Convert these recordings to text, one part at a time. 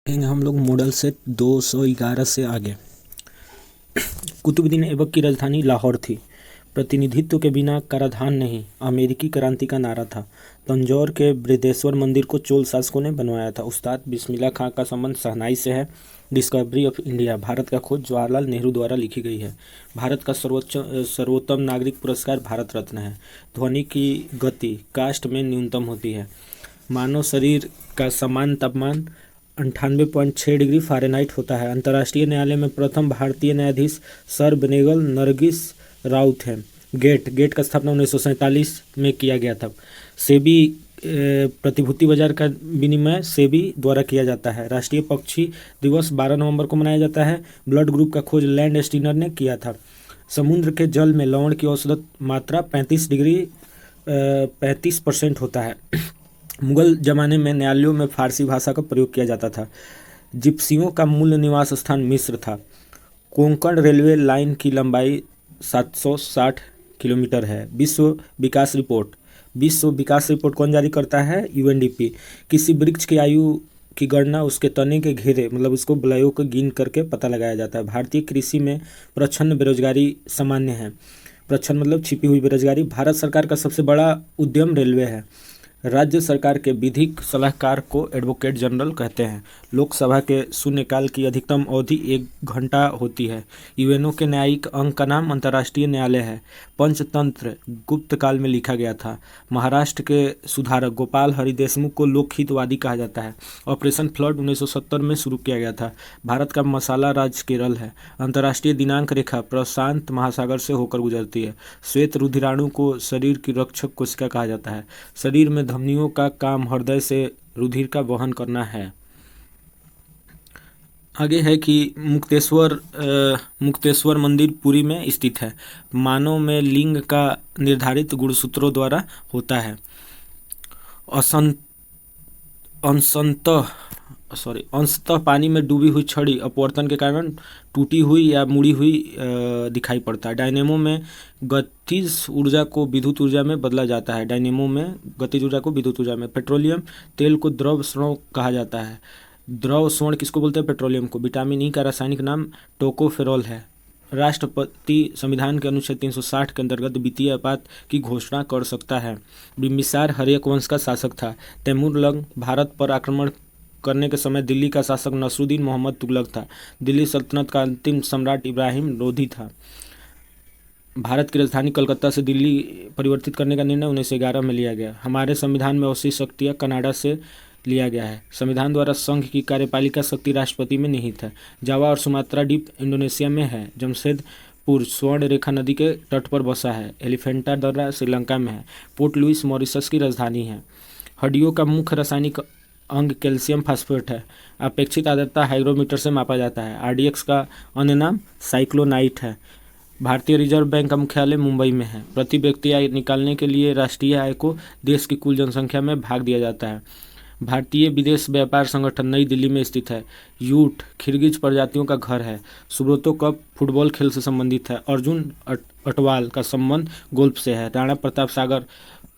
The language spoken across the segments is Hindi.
देखेंगे हम लोग मॉडल सेट 211 से आगे। कुतुबुद्दीन ऐबक की राजधानी लाहौर थी। प्रतिनिधित्व के बिना कराधान नहीं, अमेरिकी क्रांति का नारा था। तंजौर के बृहदेश्वर मंदिर को चोल शासकों ने बनवाया था। उस्ताद बिस्मिल्लाह खां का संबंध शहनाई से है। डिस्कवरी ऑफ इंडिया, भारत का खोज, जवाहरलाल नेहरू द्वारा लिखी गई है। भारत का सर्वोत्तम नागरिक पुरस्कार भारत रत्न है। ध्वनि की गति काष्ठ में न्यूनतम होती है। मानव शरीर का समान तापमान 98.6 डिग्री फ़ारेनहाइट होता है। अंतर्राष्ट्रीय न्यायालय में प्रथम भारतीय न्यायाधीश सर बेनेगल नरगिस राउत हैं। गेट का स्थापना 1947 में किया गया था। सेबी प्रतिभूति बाजार का विनिमय सेबी द्वारा किया जाता है। राष्ट्रीय पक्षी दिवस 12 नवंबर को मनाया जाता है। ब्लड ग्रुप का खोज लैंड स्टीनर ने किया था। समुद्र के जल में लवण की औसत मात्रा 35% होता है। मुगल ज़माने में न्यायालयों में फारसी भाषा का प्रयोग किया जाता था। जिप्सियों का मूल निवास स्थान मिस्र था। कोंकण रेलवे लाइन की लंबाई 760 किलोमीटर है। विश्व विकास रिपोर्ट कौन जारी करता है? यूएनडीपी। किसी वृक्ष की आयु की गणना उसके तने के घेरे मतलब उसको बलयों को गिन करके पता लगाया जाता है। भारतीय कृषि में प्रच्छन्न बेरोजगारी सामान्य है। प्रच्छन्न मतलब छिपी हुई बेरोजगारी। भारत सरकार का सबसे बड़ा उद्यम रेलवे है। राज्य सरकार के विधिक सलाहकार को एडवोकेट जनरल कहते हैं। लोकसभा के शून्यकाल की अधिकतम अवधि 1 घंटा होती है। यूएनओ के न्यायिक अंग का नाम अंतर्राष्ट्रीय न्यायालय है। पंचतंत्र गुप्त काल में लिखा गया था। महाराष्ट्र के सुधारक गोपाल हरि देशमुख को लोकहितवादी कहा जाता है। ऑपरेशन फ्लड 1970 में शुरू किया गया था। भारत का मसाला राज्य केरल है। अंतर्राष्ट्रीय दिनांक रेखा प्रशांत महासागर से होकर गुजरती है। श्वेत रुधिराणु को शरीर की रक्षक कोशिका कहा जाता है। शरीर में धमनियों का काम हृदय से रुधिर का वहन करना है। आगे है कि मुक्तेश्वर मंदिर पुरी में स्थित है। मानव में लिंग का निर्धारित गुणसूत्रों द्वारा होता है। अंशतः पानी में डूबी हुई छड़ी अपवर्तन के कारण टूटी हुई या मुड़ी हुई दिखाई पड़ता है। डायनेमो में गतिज ऊर्जा को विद्युत ऊर्जा में बदला जाता है। पेट्रोलियम तेल को द्रव स्वर्ण कहा जाता है। द्रव स्वर्ण किसको बोलते हैं? पेट्रोलियम को। विटामिन ई का रासायनिक नाम टोकोफेरोल है। राष्ट्रपति संविधान के अनुच्छेद 360 के अंतर्गत वित्तीय आपात की घोषणा कर सकता है। बिम्बिसार हर्यक वंश का शासक था। तैमूरलंग भारत पर आक्रमण करने के समय दिल्ली का शासक नसरुद्दीन मोहम्मद तुगलक था। दिल्ली सल्तनत का अंतिम सम्राट इब्राहिम लोधी था। भारत की राजधानी कलकत्ता से दिल्ली परिवर्तित करने का निर्णय 1911 में लिया गया। हमारे संविधान में अवशिष्ट शक्तियाँ कनाडा से लिया गया है। संविधान द्वारा संघ की कार्यपालिका शक्ति राष्ट्रपति में निहित है। जावा और सुमात्रा द्वीप इंडोनेशिया में है। जमशेदपुर स्वर्ण रेखा नदी के तट पर बसा है। एलिफेंटा दर्रा श्रीलंका में है। पोर्ट लुइस मॉरिशस की राजधानी है। हड्डियों का मुख्य रासायनिक अंग कैल्शियम फास्फेट है। अपेक्षित आर्द्रता हाइग्रोमीटर से मापा जाता है। आरडीएक्स का अन्य नाम साइक्लोनाइट है। भारतीय रिजर्व बैंक का मुख्यालय मुंबई में है। प्रति व्यक्ति आय निकालने के लिए राष्ट्रीय आय को देश की कुल जनसंख्या में भाग दिया जाता है। भारतीय विदेश व्यापार संगठन नई दिल्ली में स्थित है। यूट खिरगिज प्रजातियों का घर है। सुब्रतो कप फुटबॉल खेल से संबंधित है। अर्जुन अटवाल का संबंध गोल्फ से है। राणा प्रताप सागर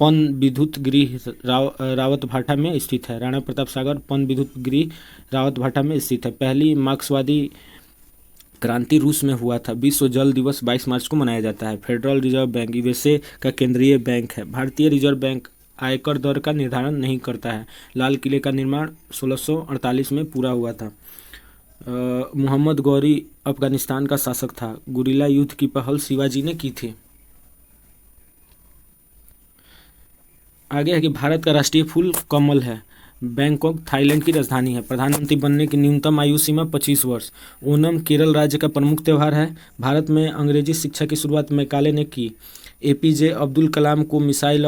पन विद्युत गृह रावतभाटा में स्थित है। पहली मार्क्सवादी क्रांति रूस में हुआ था। विश्व जल दिवस 22 मार्च को मनाया जाता है। फेडरल रिजर्व बैंक यूएसए का केंद्रीय बैंक है। भारतीय रिजर्व बैंक आयकर दर का निर्धारण नहीं करता है। लाल किले का निर्माण 1648 में पूरा हुआ था। मोहम्मद गौरी अफगानिस्तान का शासक था। गुरिल्ला युद्ध की पहल शिवाजी ने की थी। आगे है कि भारत का राष्ट्रीय फूल कमल है। बैंकॉक थाईलैंड की राजधानी है। प्रधानमंत्री बनने की न्यूनतम आयु सीमा 25 वर्ष। ओणम केरल राज्य का प्रमुख त्यौहार है। भारत में अंग्रेजी शिक्षा की शुरुआत मैकाले ने की। एपीजे अब्दुल कलाम को मिसाइल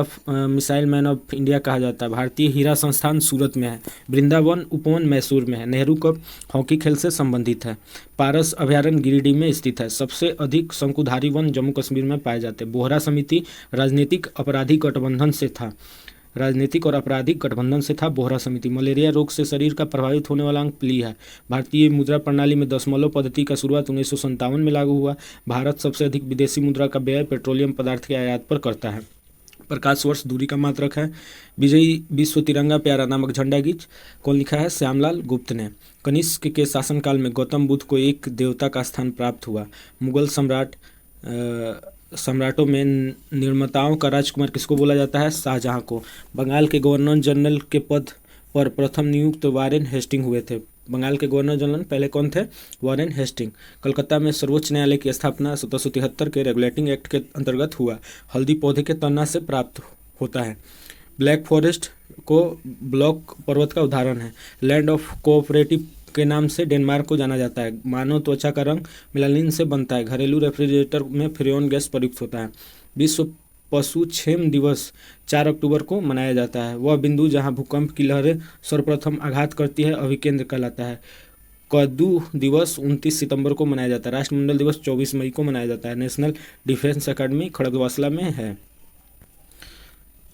मैन ऑफ इंडिया कहा जाता है। भारतीय हीरा संस्थान सूरत में है। वृंदावन उपवन मैसूर में है। नेहरू कप हॉकी खेल से संबंधित है। पारस अभयारण्य गिरिडीह में स्थित है। सबसे अधिक शंकुधारी वन जम्मू कश्मीर में पाए जाते हैं। बोहरा समिति राजनीतिक और आपराधिक गठबंधन से था। बोहरा समिति मलेरिया रोग से शरीर का प्रभावित होने वाला अंग प्ली है। भारतीय मुद्रा प्रणाली में दशमलव पद्धति का शुरुआत 1957 में लागू हुआ। भारत सबसे अधिक विदेशी मुद्रा का व्यय पेट्रोलियम पदार्थ के आयात पर करता है। प्रकाश वर्ष दूरी का मात्रक है। विजयी विश्व तिरंगा प्यारा नामक झंडा गीत कौन लिखा है? श्यामलाल गुप्त ने। कनिष्क के शासनकाल में गौतम बुद्ध को एक देवता का स्थान प्राप्त हुआ। मुगल सम्राटों में निर्माताओं का राजकुमार किसको बोला जाता है? शाहजहां को। बंगाल के गवर्नर जनरल के पद पर प्रथम नियुक्त वारेन हेस्टिंग हुए थे। बंगाल के गवर्नर जनरल पहले कौन थे? Warren Hasting. कलकत्ता में सर्वोच्च न्यायालय की स्थापना 1773 के रेगुलेटिंग एक्ट के अंतर्गत हुआ। हल्दी पौधे के तना से प्राप्त होता है। ब्लैक फॉरेस्ट को ब्लॉक पर्वत का उदाहरण है। लैंड ऑफ कोऑपरेटिव के नाम से डेनमार्क को जाना जाता है। मानव त्वचा का रंग मेलानिन से बनता है। घरेलू रेफ्रिजरेटर में फ्रेऑन गैस प्रयुक्त होता है। विश्व पशुक्षेम दिवस 4 अक्टूबर को मनाया जाता है। वह बिंदु जहां भूकंप की लहरें सर्वप्रथम आघात करती है अभिकेंद्र कहलाता है। कद्दू दिवस 29 सितंबर को मनाया जाता है। राष्ट्रमंडल दिवस 24 मई को मनाया जाता है। नेशनल डिफेंस अकेडमी खड़गवासला में है।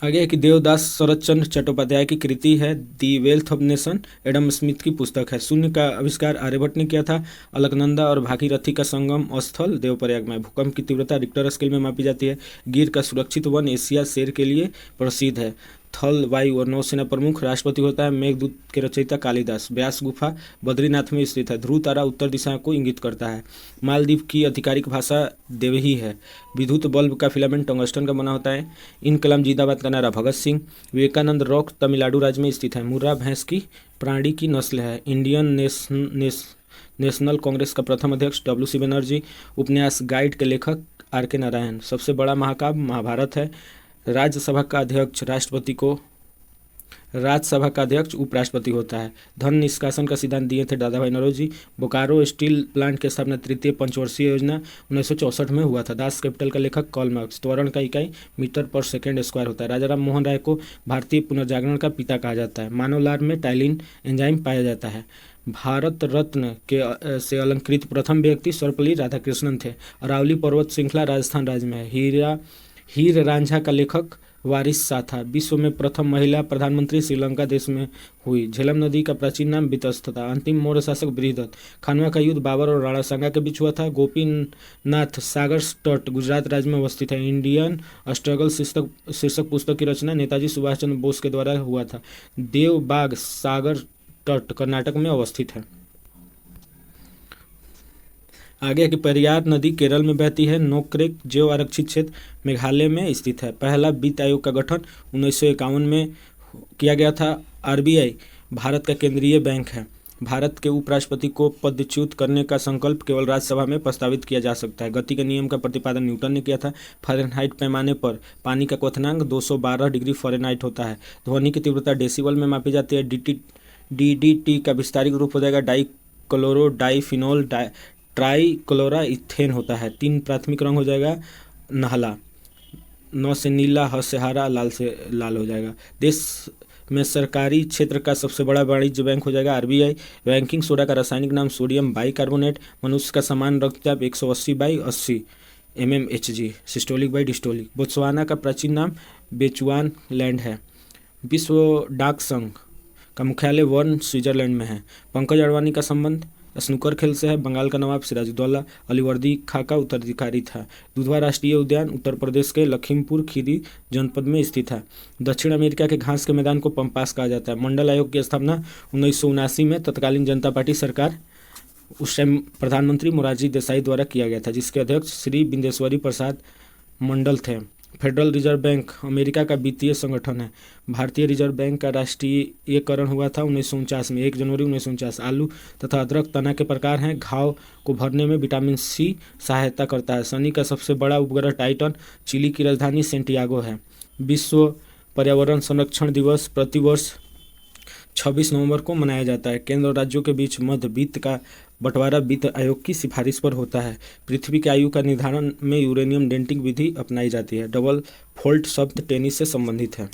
आगे है कि देवदास शरद चंद्र चट्टोपाध्याय की कृति है दी wealth of nation. Adam Smith की पुस्तक है। शून्य का आविष्कार आर्यभट्ट ने किया था। अलकनंदा और भागीरथी का संगम स्थल देवप्रयाग में। भूकंप की तीव्रता रिक्टर स्केल में मापी जाती है। गिर का सुरक्षित वन एशिया शेर के लिए प्रसिद्ध है। थल, वायु और नौसेना प्रमुख राष्ट्रपति होता है। मेघदूत के रचयिता कालिदास। व्यास गुफा बद्रीनाथ में स्थित है। ध्रुव तारा उत्तर दिशा को इंगित करता है। मालदीव की आधिकारिक भाषा देवही है। विद्युत बल्ब का फिलामेंट टंगस्टन का बना होता है। इनकलाम जिंदाबाद का नारा भगत सिंह। विवेकानंद रॉक तमिलनाडु राज्य में स्थित है। मुर्रा भैंस की प्राणी की नस्ल है। इंडियन नेशनल कांग्रेस का प्रथम अध्यक्ष WC बनर्जी। उपन्यास गाइड के लेखक RK नारायण। सबसे बड़ा महाकाव्य महाभारत है। राज्यसभा का अध्यक्ष उपराष्ट्रपति होता है। धन निष्कासन का सिद्धांत दिए थे दादा भाई नौरोजी। बोकारो स्टील प्लांट की स्थापना तृतीय पंचवर्षीय योजना 1964 में हुआ था। दास कैपिटल का लेखक कार्ल मार्क्स। त्वरण का इकाई मीटर पर सेकेंड स्क्वायर होता है। राजा राम मोहन राय को भारतीय पुनर्जागरण का पिता कहा जाता है। मानव लार में टाइलिन एंजाइम पाया जाता है। भारत रत्न से अलंकृत प्रथम व्यक्ति सर्वपल्ली राधाकृष्णन थे। अरावली पर्वत श्रृंखला राजस्थान राज्य में है। हीर रांझा का लेखक वारिस शाह था। विश्व में प्रथम महिला प्रधानमंत्री श्रीलंका देश में हुई। झेलम नदी का प्राचीन नाम बितस्त था। अंतिम मौर्य शासक बृहदत्त। खानवा का युद्ध बाबर और राणा सांगा के बीच हुआ था। गोपीनाथ सागर तट गुजरात राज्य में अवस्थित है। इंडियन स्ट्रगल शीर्षक पुस्तक की रचना नेताजी सुभाष चंद्र बोस के द्वारा हुआ था। देवबाग सागर तट कर्नाटक में अवस्थित है। आगे कि पेरियार नदी केरल में बहती है। नोक्रेक जैव आरक्षित क्षेत्र मेघालय में स्थित है। पहला वित्त आयोग का गठन 1951 में किया गया था। RBI भारत का केंद्रीय बैंक है। भारत के उपराष्ट्रपति को पदच्युत करने का संकल्प केवल राज्यसभा में प्रस्तावित किया जा सकता है। गति के नियम का प्रतिपादन न्यूटन ने किया था। फ़ारेनहाइट पैमाने पर पानी का क्वथनांक 212 डिग्री फ़ारेनहाइट होता है। ध्वनि की तीव्रता डेसिबल में मापी जाती है। DDT का विस्तारित रूप हो जाएगा डाइक्लोरो डाइफिनोल ट्राइक्लोरा इथेन होता है। 3 प्राथमिक रंग हो जाएगा नहला। 9 से नीला, ह से हरा, लाल से लाल हो जाएगा। देश में सरकारी क्षेत्र का सबसे बड़ा वाणिज्य बैंक हो जाएगा RBI। बैंकिंग सोडा का रासायनिक नाम सोडियम बाइकार्बोनेट। मनुष्य का सामान्य रक्तचाप 180/80 mmHg। Systolic by diastolic. Botswana का प्राचीन नाम बेचुआन लैंड है। विश्व डाक संघ का मुख्यालय बर्न स्विट्जरलैंड में है। पंकज अडवाणी का संबंध स्नूकर खेल से है। बंगाल का नवाब सिराजुद्दौला अलीवर्दी खां का उत्तराधिकारी था। दुधवा राष्ट्रीय उद्यान उत्तर प्रदेश के लखीमपुर खीरी जनपद में स्थित है। दक्षिण अमेरिका के घास के मैदान को पंपास कहा जाता है। मंडल आयोग की स्थापना 1979 में तत्कालीन जनता पार्टी सरकार उस टाइम प्रधानमंत्री मोरारजी देसाई द्वारा किया गया था, जिसके अध्यक्ष श्री बिंदेश्वरी प्रसाद मंडल थे। फेडरल रिजर्व बैंक अमेरिका का वित्तीय संगठन है। भारतीय रिजर्व बैंक का राष्ट्रीयकरण हुआ था 1949 में, 1 जनवरी 1949। आलू तथा अदरक तना के प्रकार हैं। घाव को भरने में विटामिन C सहायता करता है। शनि का सबसे बड़ा उपग्रह टाइटन। चिली की राजधानी सेंटियागो है। विश्व पर्यावरण संरक्षण दिवस प्रतिवर्ष 26 नवंबर को मनाया जाता है। केंद्र और राज्यों के बीच मध्य वित्त का बंटवारा वित्त आयोग की सिफारिश पर होता है। पृथ्वी की आयु का निर्धारण में यूरेनियम डेटिंग विधि अपनाई जाती है। डबल फोल्ट शब्द टेनिस से संबंधित है।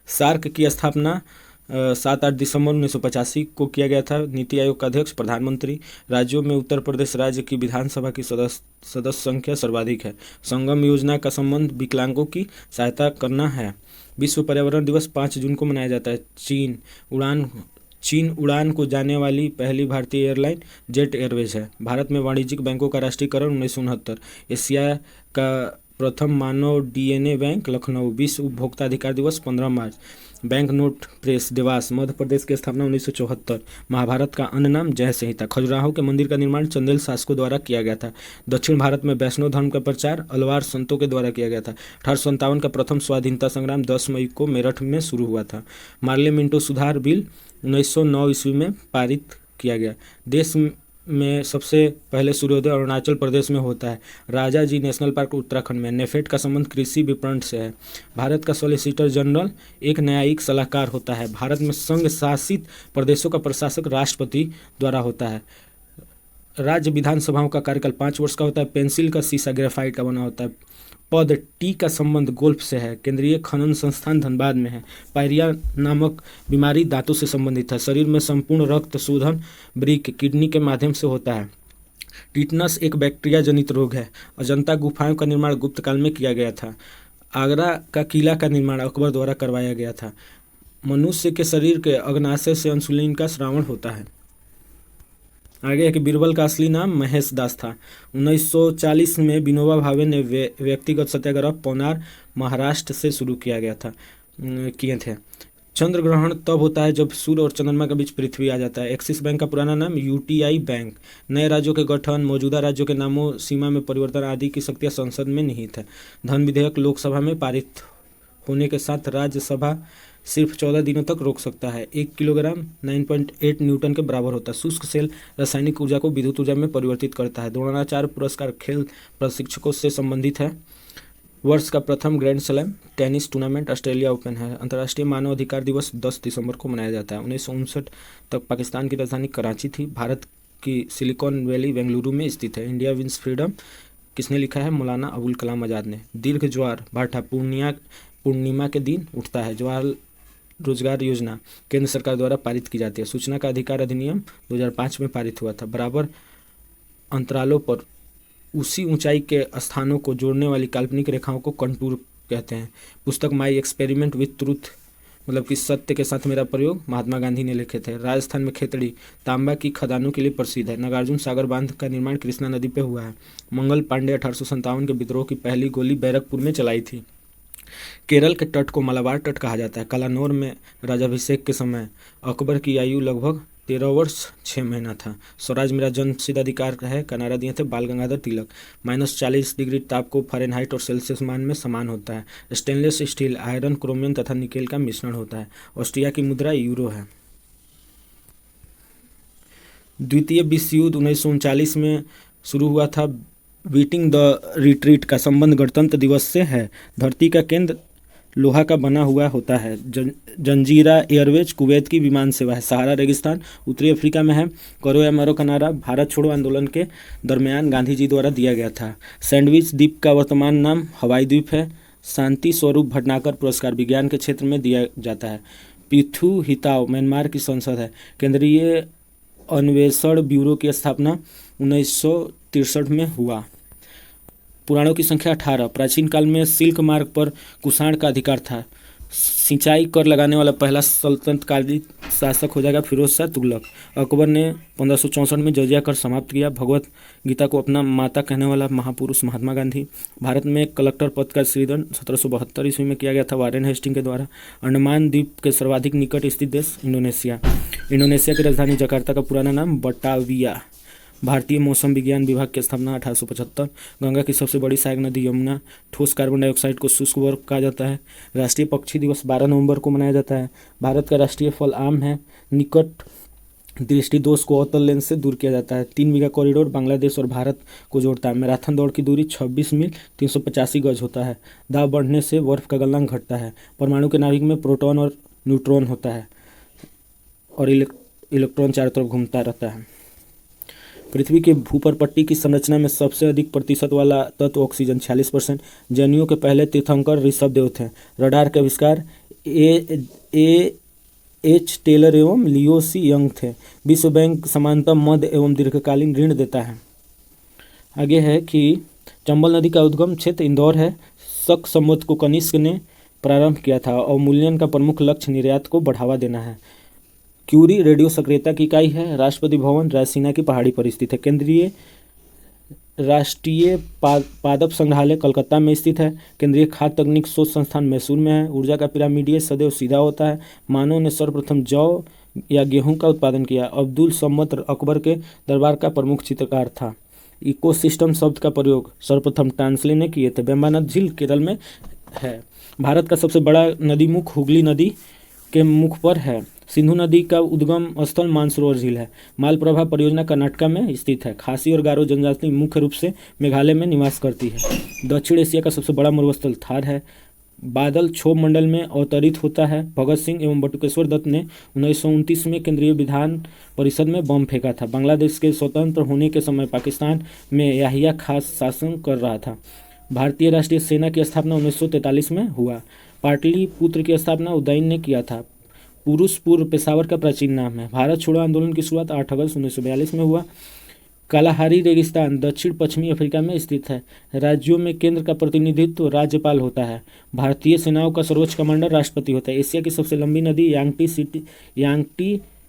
सार्क की स्थापना 7-8 दिसंबर 1985 को किया गया था। नीति आयोग का अध्यक्ष प्रधानमंत्री। राज्यों में उत्तर प्रदेश राज्य की विधानसभा की सदस्य संख्या सर्वाधिक है। संगम योजना का संबंध विकलांगों की सहायता करना है। विश्व पर्यावरण दिवस 5 जून को मनाया जाता है। चीन उड़ान को जाने वाली पहली भारतीय एयरलाइन जेट एयरवेज है। भारत में वाणिज्यिक बैंकों का राष्ट्रीयकरण 1969। एशिया का प्रथम मानव डीएनए बैंक लखनऊ। विश्व उपभोक्ता अधिकार दिवस 15 मार्च। Bank note press Dewas Madhya Pradesh की स्थापना 1974। महाभारत का अन्य नाम जय संहिता। खजुराहो के मंदिर का निर्माण चंदेल शासकों द्वारा किया गया था। दक्षिण भारत में वैष्णव धर्म का प्रचार अलवार संतों के द्वारा किया गया था। 1857 का प्रथम स्वाधीनता संग्राम 10 मई को मेरठ में शुरू हुआ था। मार्ले मिंटो सुधार बिल 1909 ईस्वी में पारित किया गया। देश में सबसे पहले सूर्योदय अरुणाचल प्रदेश में होता है। राजा जी नेशनल पार्क उत्तराखंड में। नेफेड का संबंध कृषि विपणन से है। भारत का सॉलिसिटर जनरल एक न्यायिक सलाहकार होता है। भारत में संघ शासित प्रदेशों का प्रशासक राष्ट्रपति द्वारा होता है। राज्य विधानसभाओं का कार्यकाल 5 वर्ष का होता है। पेंसिल का शीशा ग्रेफाइट का बना होता है। पद टी का संबंध गोल्फ से है। केंद्रीय खनन संस्थान धनबाद में है। पायरिया नामक बीमारी दांतों से संबंधित है। शरीर में संपूर्ण रक्त शोधन वृक्क किडनी के माध्यम से होता है। टिटनस एक बैक्टीरिया जनित रोग है। अजंता गुफाओं का निर्माण गुप्त काल में किया गया था। आगरा का किला का निर्माण अकबर द्वारा करवाया गया था। मनुष्य के शरीर के अग्नाशय से इंसुलिन का स्रावण होता है। आगे है कि बीरबल का असली नाम महेश दास था। 1940 में विनोबा भावे ने व्यक्तिगत सत्याग्रह पौनार महाराष्ट्र से शुरू किए थे। चंद्र ग्रहण तब होता है जब सूर्य और चंद्रमा के बीच पृथ्वी आ जाता है। एक्सिस बैंक का पुराना नाम यूटीआई बैंक। नए राज्यों के गठन, मौजूदा राज्यों के नामों, सीमा में परिवर्तन आदि की शक्तियां संसद में निहित है। धन विधेयक लोकसभा में पारित होने के साथ राज्यसभा सिर्फ 14 दिनों तक रोक सकता है। 1 किलोग्राम 9.8 न्यूटन के बराबर होता है। शुष्क सेल रासायनिक ऊर्जा को विद्युत ऊर्जा में परिवर्तित करता है। द्रोणाचार्य पुरस्कार खेल प्रशिक्षकों से संबंधित है। वर्ष का प्रथम grand slam tennis tournament Australia open है। अंतर्राष्ट्रीय मानव अधिकार दिवस 10 दिसंबर को मनाया जाता है। 1959 तक पाकिस्तान की राजधानी कराची थी। भारत की सिलिकॉन वैली बेंगलुरु में स्थित है। इंडिया विंस फ्रीडम किसने लिखा है? मौलाना अबुल कलाम आज़ाद ने। दीर्घ ज्वार भाटा पूर्णिमा के दिन उठता है। जवाहर रोजगार योजना केंद्र सरकार द्वारा पारित की जाती है। सूचना का अधिकार अधिनियम 2005 में पारित हुआ था। बराबर अंतरालों पर उसी ऊंचाई के स्थानों को जोड़ने वाली काल्पनिक रेखाओं को कंटूर कहते हैं। पुस्तक माई एक्सपेरिमेंट विथ ट्रूथ मतलब कि सत्य के साथ मेरा प्रयोग महात्मा गांधी ने लिखे थे। राजस्थान में खेतड़ी तांबा की खदानों के लिए प्रसिद्ध है। नागार्जुन सागर बांध का निर्माण कृष्णा नदी पर हुआ है। मंगल पांडे 1857 के विद्रोह की पहली गोली बैरकपुर में चलाई थी। केरल के तट को मलाबार तट कहा जाता है। कलानौर में राजाभिषेक के समय अकबर की आयु लगभग 13 वर्ष 6 महीना था। स्वराज मेरा जन्मसिद्ध अधिकार है का नारा दिए थे बाल गंगाधर तिलक। -40 डिग्री ताप को फ़ारेनहाइट और सेल्सियस मान में समान होता है। स्टेनलेस स्टील आयरन क्रोमियम तथा निकेल का मिश्रण होता है। ऑस्ट्रिया की मुद्रा यूरो है। द्वितीय विश्व युद्ध 1939 में शुरू हुआ था। बीटिंग द रिट्रीट का संबंध गणतंत्र दिवस से है। धरती का केंद्र लोहा का बना हुआ होता है। जंजीरा एयरवेज कुवैत की विमान सेवा है। सहारा रेगिस्तान उत्तरी अफ्रीका में है। करो या मरो का नारा भारत छोड़ो आंदोलन के दरमियान गांधी जी द्वारा दिया गया था। सैंडविच द्वीप का वर्तमान नाम हवाई द्वीप है। शांति स्वरूप भटनागर पुरस्कार विज्ञान के क्षेत्र में दिया जाता है। पीथू हिताव म्यांमार की संसद है। केंद्रीय अन्वेषण ब्यूरो की स्थापना 1963 में हुआ। पुराणों की संख्या 18। प्राचीन काल में सिल्क मार्ग पर कुषाण का अधिकार था। सिंचाई कर लगाने वाला पहला सल्तनत कालीन शासक हो जाएगा फिरोज शाह तुगलक। अकबर ने 1564 में जजिया कर समाप्त किया। भगवत गीता को अपना माता कहने वाला महापुरुष महात्मा गांधी। भारत में कलेक्टर पद का सृजन 1772 ईस्वी में किया गया था वारेन हेस्टिंग के द्वारा। अंडमान द्वीप के सर्वाधिक निकट स्थित देश इंडोनेशिया। इंडोनेशिया की राजधानी जकार्ता का पुराना नाम बटाविया। भारतीय मौसम विज्ञान विभाग की स्थापना 1875। गंगा की सबसे बड़ी सहायक नदी यमुना। ठोस कार्बन डाइऑक्साइड को शुष्क वर्ग कहा जाता है। राष्ट्रीय पक्षी दिवस 12 नवंबर को मनाया जाता है। भारत का राष्ट्रीय फल आम है। निकट दृष्टि दोष को अवतल लेंस से दूर किया जाता है। 3 बीघा कॉरिडोर बांग्लादेश और भारत को जोड़ता है। मैराथन दौड़ की दूरी 26 मील 385 गज होता है। दाब बढ़ने से बर्फ का गलनांक घटता है। परमाणु के नाभिक में प्रोटॉन और न्यूट्रॉन होता है और इलेक्ट्रॉन चारों तरफ घूमता रहता है। पृथ्वी के भूपर पट्टी की संरचना में सबसे अधिक प्रतिशत वाला तत्व ऑक्सीजन 46%। जैनियों के पहले तीर्थंकर ऋषभदेव थे। रडार के आविष्कार एच टेलर एवं लियो सी यंग थे। विश्व बैंक समानतम मध्य एवं दीर्घकालीन ऋण देता है। आगे है कि चंबल नदी का उद्गम क्षेत्र इंदौर है। शक संवत को कनिष्क ने प्रारंभ किया था। अवमूल्यन का प्रमुख लक्ष्य निर्यात को बढ़ावा देना है। क्यूरी रेडियो सक्रियता की इकाई है। राष्ट्रपति भवन रायसीना की पहाड़ी पर स्थित है। केंद्रीय राष्ट्रीय पादप संग्रहालय कलकत्ता में स्थित है। केंद्रीय खाद्य तकनीक शोध संस्थान मैसूर में है। ऊर्जा का पिरामिड सदैव सीधा होता है। मानव ने सर्वप्रथम जौ या गेहूं का उत्पादन किया। अब्दुल सम्मत अकबर के दरबार का प्रमुख चित्रकार था। इकोसिस्टम शब्द का प्रयोग सर्वप्रथम टांसले ने किए थे। वेम्बनाड झील केरल में है। भारत का सबसे बड़ा नदी मुख हुगली नदी के मुख पर है। सिंधु नदी का उद्गम स्थल मानसरोवर झील है। मालप्रभा परियोजना कर्नाटक में स्थित है। खासी और गारो जनजाति मुख्य रूप से मेघालय में निवास करती है। दक्षिण एशिया का सबसे बड़ा मरुस्थल थार है। बादल क्षोभ मंडल में अवतरित होता है। भगत सिंह एवं बटुकेश्वर दत्त ने 1929 में केंद्रीय विधान परिषद में बम फेंका था। बांग्लादेश के स्वतंत्र होने के समय पाकिस्तान में याहिया खास शासन कर रहा था। भारतीय राष्ट्रीय सेना की स्थापना 1943 में हुआ। पाटलिपुत्र की स्थापना उदयन ने किया था। पुरुषपुर पेशावर का प्राचीन नाम है। भारत छोड़ो आंदोलन की शुरुआत 8 अगस्त 1942 में हुआ। कालाहारी रेगिस्तान दक्षिण पश्चिमी अफ्रीका में स्थित है। राज्यों में केंद्र का प्रतिनिधित्व राज्यपाल होता है। भारतीय सेनाओं का सर्वोच्च कमांडर राष्ट्रपति होता है। एशिया की सबसे लंबी नदी यांगटी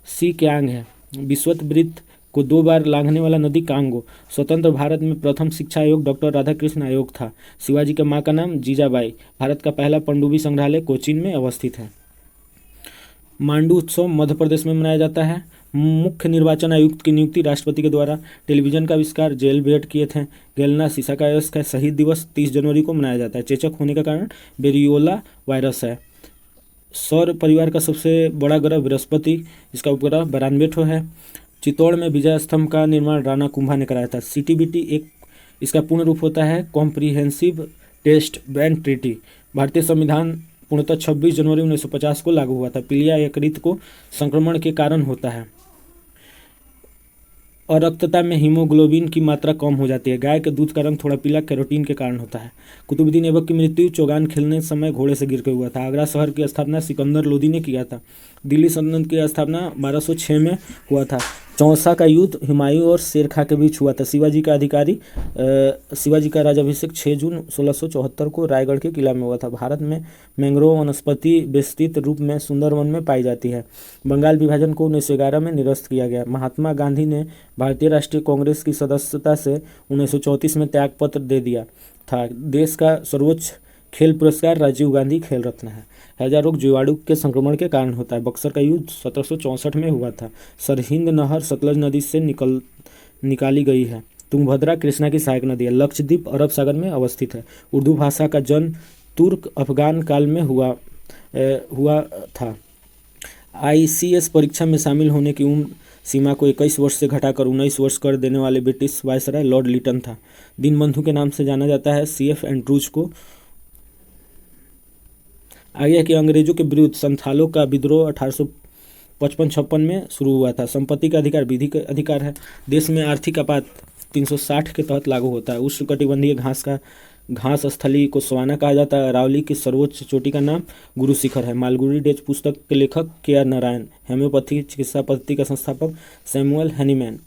सी क्यांग है। विश्ववृत्त को 2 बार लांघने वाला नदी कांगो। स्वतंत्र भारत में प्रथम शिक्षा आयोग डॉक्टर राधाकृष्ण आयोग था। शिवाजी की मां का नाम जीजाबाई। भारत का पहला पनडुब्बी संग्रहालय कोचीन में अवस्थित है। मांडू उत्सव मध्य प्रदेश में मनाया जाता है। मुख्य निर्वाचन आयुक्त की नियुक्ति राष्ट्रपति के द्वारा। टेलीविजन का आविष्कार जेल भेंट किए थे। गेलना सीसा का अयस्क है। शहीद दिवस 30 जनवरी को मनाया जाता है। चेचक होने का कारण बेरियोला वायरस है। सौर परिवार का सबसे बड़ा ग्रह बृहस्पति, इसका उपग्रह 92 है। चित्तौड़ में विजय स्तंभ का निर्माण राणा कुंभा ने कराया था। सीटीबीटी एक इसका पूर्ण रूप होता है कॉम्प्रिहेंसिव टेस्ट बैंड ट्रीटी। भारतीय संविधान पूर्णतः 26 जनवरी 1950 को लागू हुआ था। पीलिया यकृत को संक्रमण के कारण होता है। और रक्तता में हीमोग्लोबिन की मात्रा कम हो जाती है। गाय के दूध का रंग थोड़ा पीला कैरोटीन के कारण होता है। कुतुबुद्दीन ऐबक की मृत्यु चौगान खेलने समय घोड़े से गिर के हुआ था। आगरा शहर की स्थापना सिकंदर लोदी ने किया था। दिल्ली सल्तनत की स्थापना 1206 में हुआ था। चौसा का युद्ध हुमायूं और शेर खां के बीच हुआ था। शिवाजी का राज्याभिषेक 6 जून 1674 को रायगढ़ के किला में हुआ था। भारत में मैंग्रोव वनस्पति विस्तृत रूप में सुंदरवन में पाई जाती है। बंगाल विभाजन को 1911 में निरस्त किया गया। महात्मा गांधी ने भारतीय राष्ट्रीय कांग्रेस की सदस्यता से 1934 में त्यागपत्र दे दिया था। देश का सर्वोच्च खेल पुरस्कार राजीव गांधी खेल रत्न है। हैजा रोग जीवाणु के संक्रमण के कारण होता है। बक्सर का युद्ध 1764 में हुआ था। सरहिंद नहर सतलज नदी से निकाली गई है। तुंगभद्रा कृष्णा की सहायक नदी है। लक्षद्वीप अरब सागर में अवस्थित है। उर्दू भाषा का जन्म तुर्क अफगान काल में हुआ था। ICS परीक्षा में शामिल होने की उम्र सीमा को 21 वर्ष से घटाकर 19 वर्ष कर देने वाले ब्रिटिश वायसराय लॉर्ड लिटन था। दीनबंधु के नाम से जाना जाता है CF एंड्रूज को। आगे कि अंग्रेजों के विरुद्ध संथालों का विद्रोह 1855-56 में शुरू हुआ था। संपत्ति का अधिकार विधि का अधिकार है। देश में आर्थिक आपात 360 के तहत लागू होता है। उष्णकटिबंधीय घास स्थली को सवाना कहा जाता है। अरावली की सर्वोच्च चोटी का नाम गुरु शिखर है। मालगुडी डेज पुस्तक के लेखक KR नारायण। होम्योपैथी चिकित्सा पद्धति का संस्थापक सैमुअल हैनीमैन।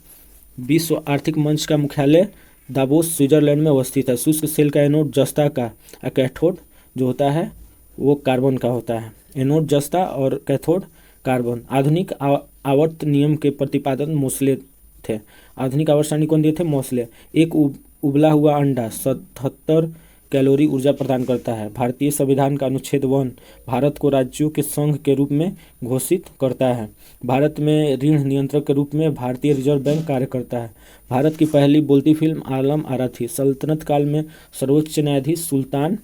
विश्व आर्थिक मंच का मुख्यालय दावोस स्विट्जरलैंड में अवस्थित है। शुष्क सेल का एनोड जस्ता का कैथोड जो होता है वो कार्बन का होता है। एनोड जस्ता और कैथोड कार्बन। आधुनिक आवर्त नियम के प्रतिपादन मोसले थे। आधुनिक आवर्त सारणी कौन दिए थे? मोसले। एक उबला हुआ अंडा 77 कैलोरी ऊर्जा प्रदान करता है। भारतीय संविधान का अनुच्छेद 1 भारत को राज्यों के संघ के रूप में घोषित करता है। भारत में ऋण नियंत्रक के रूप में भारतीय रिजर्व बैंक कार्य करता है। भारत की पहली बोलती फिल्म आलम आरा थी। सल्तनत काल में सर्वोच्च न्यायाधीश सुल्तान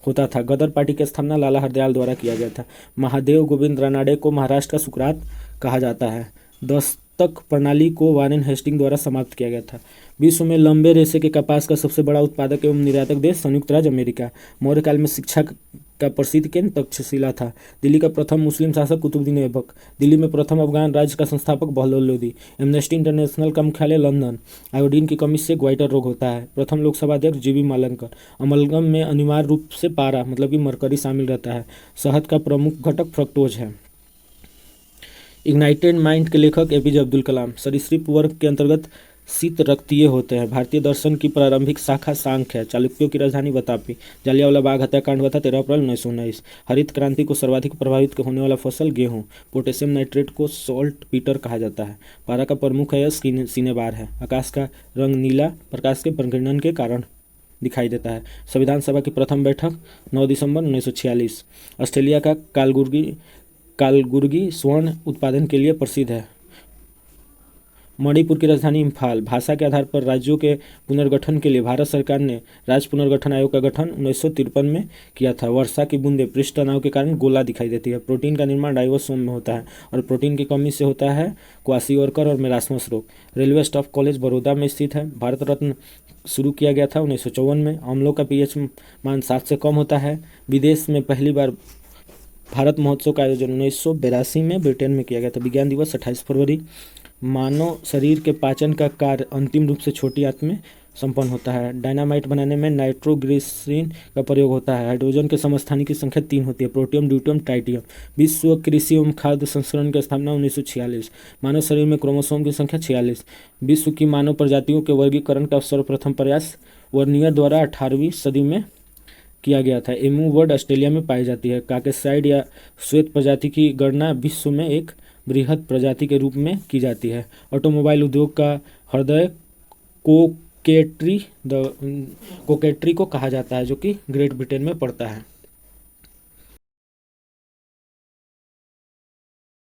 होता था। गदर पार्टी की स्थापना लाला हरदयाल द्वारा किया गया था। महादेव गोविंद रानाडे को महाराष्ट्र का सुकरात कहा जाता है। दस्तक प्रणाली को वारेन हेस्टिंग द्वारा समाप्त किया गया था। विश्व में लंबे रेशे के कपास का सबसे बड़ा उत्पादक एवं निर्यातक देश संयुक्त राज्य अमेरिका। मौर्य काल में शिक्षा का प्रसिद्ध केंद्र तक्षशिला था। दिल्ली का प्रथम मुस्लिम शासक कुतुबुद्दीन ऐबक। दिल्ली में प्रथम अफगान राज्य का संस्थापक बहलोल लोदी। एमनेस्टी इंटरनेशनल का मुख्यालय लंदन। आयोडीन की कमी से ग्वाइटर रोग होता है। प्रथम लोकसभा अध्यक्ष GV मालंकर। अमलगम में अनिवार्य रूप से पारा मतलब कि मरकरी शामिल रहता है। शहद का प्रमुख घटक फ्रक्टोज है। इग्नाइटेड माइंड के लेखक APJ अब्दुल कलाम। सरीसृप वर्ग के अंतर्गत शीतरक्तीय होते हैं। भारतीय दर्शन की प्रारंभिक शाखा सांख्य है। चालुक्यों की राजधानी बतापी। जलियांवाला बाग हत्याकांड हुआ था 13 अप्रैल 1919। हरित क्रांति को सर्वाधिक प्रभावित होने वाला फसल गेहूं। पोटेशियम नाइट्रेट को सॉल्ट पीटर कहा जाता है। पारा का प्रमुख अयस्क सिनेबार है। आकाश का रंग नीला प्रकाश के प्रकीर्णन के कारण दिखाई देता है। संविधान सभा की प्रथम बैठक 9 दिसंबर 1946। ऑस्ट्रेलिया का कालगुर्गी स्वर्ण उत्पादन के लिए प्रसिद्ध है। मणिपुर की राजधानी इम्फाल। भाषा के आधार पर राज्यों के पुनर्गठन के लिए भारत सरकार ने राज्य पुनर्गठन आयोग का गठन 1953 में किया था। वर्षा की बूंदें पृष्ठ तनाव के कारण गोला दिखाई देती है। प्रोटीन का निर्माण राइबोसोम में होता है और प्रोटीन की कमी से होता है क्वाशियोरकर और मेरास्मस रोग। रेलवे स्टाफ कॉलेज बड़ौदा में स्थित है। भारत रत्न शुरू किया गया था 1954 में। अम्लों का पीएच मान 7 से कम होता है। विदेश में पहली बार भारत महोत्सव का आयोजन 1982 में ब्रिटेन में किया गया था। विज्ञान दिवस 28 फरवरी। मानव शरीर के पाचन का कार्य अंतिम रूप से छोटी आंत में संपन्न होता है। डायनामाइट बनाने में नाइट्रोग्लिसरीन का प्रयोग होता है। हाइड्रोजन के समस्थानिक की संख्या 3 होती है। Protium, deuterium, tritium. विश्व कृषि एवं खाद्य संस्करण की स्थापना 1946। मानव शरीर में क्रोमोसोम की संख्या 46। विश्व की मानव प्रजातियों के वर्गीकरण का सर्वप्रथम प्रयास वर्नियर द्वारा 18वीं सदी में किया गया था। एमू वर्ड ऑस्ट्रेलिया में पाई जाती है। काकेसाइड या श्वेत प्रजाति की गणना विश्व में एक बृहद प्रजाति के रूप में की जाती है। ऑटोमोबाइल उद्योग का हृदय कोकेट्री को कहा जाता है, जो कि ग्रेट ब्रिटेन में पड़ता है।